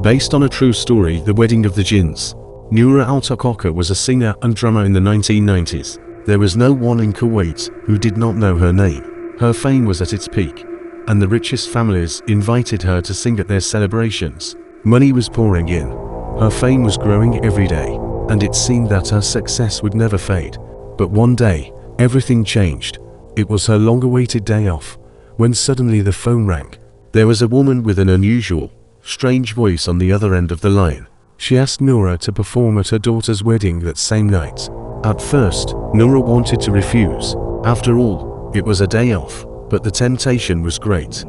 Based on a true story, The Wedding of the Jinns. Noura Al-Taqaqa was a singer and drummer in the 1990s. There was no one in Kuwait who did not know her name. Her fame was at its peak, and the richest families invited her to sing at their celebrations. Money was pouring in. Her fame was growing every day, and it seemed that her success would never fade. But one day, everything changed. It was her long-awaited day off, when suddenly the phone rang. There was a woman with an unusual, strange voice on the other end of the line. She asked Noura to perform at her daughter's wedding that same night. At first, Noura wanted to refuse. After all, it was a day off, but the temptation was great.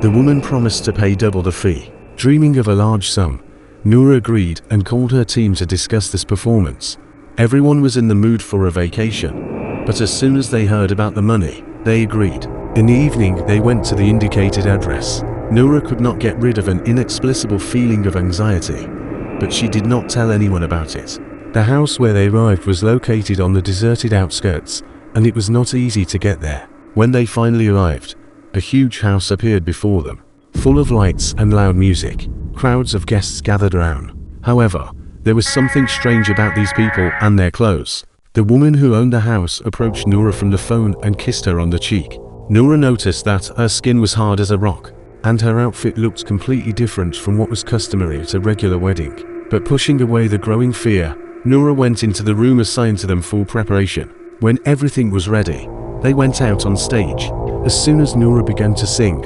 The woman promised to pay double the fee. Dreaming of a large sum, Noura agreed and called her team to discuss this performance. Everyone was in the mood for a vacation, but as soon as they heard about the money, they agreed. In the evening, they went to the indicated address. Noura could not get rid of an inexplicable feeling of anxiety, but she did not tell anyone about it. The house where they arrived was located on the deserted outskirts, and it was not easy to get there. When they finally arrived, a huge house appeared before them, full of lights and loud music. Crowds of guests gathered around. However, there was something strange about these people and their clothes. The woman who owned the house approached Noura from the phone and kissed her on the cheek. Noura noticed that her skin was hard as a rock, and her outfit looked completely different from what was customary at a regular wedding. But pushing away the growing fear, Noura went into the room assigned to them for preparation. When everything was ready, they went out on stage. As soon as Noura began to sing,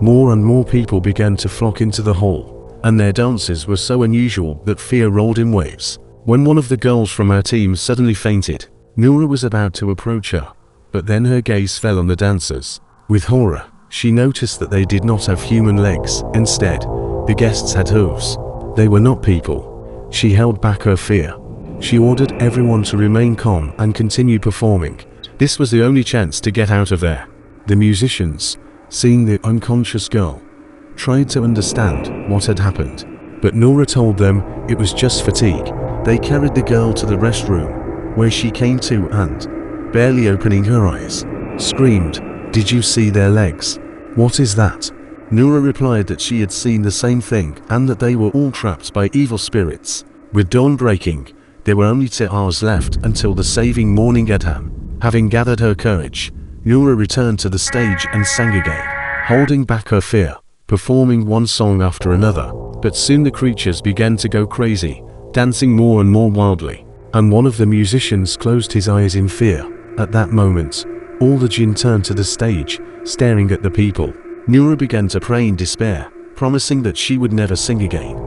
more and more people began to flock into the hall, and their dances were so unusual that fear rolled in waves. When one of the girls from her team suddenly fainted, Noura was about to approach her, but then her gaze fell on the dancers. With horror, she noticed that they did not have human legs. Instead, the guests had hooves. They were not people. She held back her fear. She ordered everyone to remain calm and continue performing. This was the only chance to get out of there. The musicians, seeing the unconscious girl, tried to understand what had happened, but Noura told them it was just fatigue. They carried the girl to the restroom, where she came to and, barely opening her eyes, screamed, "Did you see their legs? What is that?" Noura replied that she had seen the same thing and that they were all trapped by evil spirits. With dawn breaking, there were only 2 hours left until the saving morning adhan. Having gathered her courage, Noura returned to the stage and sang again, holding back her fear, performing one song after another. But soon the creatures began to go crazy, dancing more and more wildly, and one of the musicians closed his eyes in fear. At that moment, all the jinn turned to the stage, staring at the people. Noura began to pray in despair, promising that she would never sing again.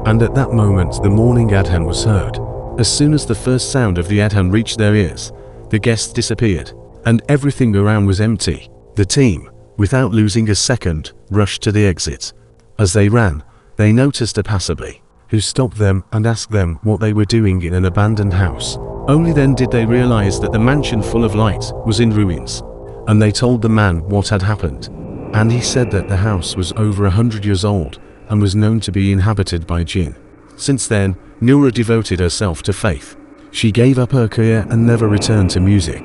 And at that moment the morning adhan was heard. As soon as the first sound of the adhan reached their ears, the guests disappeared, and everything around was empty. The team, without losing a second, rushed to the exit. As they ran, they noticed a passerby, who stopped them and asked them what they were doing in an abandoned house. Only then did they realize that the mansion full of light was in ruins, and they told the man what had happened. And he said that the house was over 100 years old and was known to be inhabited by jinn. Since then, Noura devoted herself to faith. She gave up her career and never returned to music.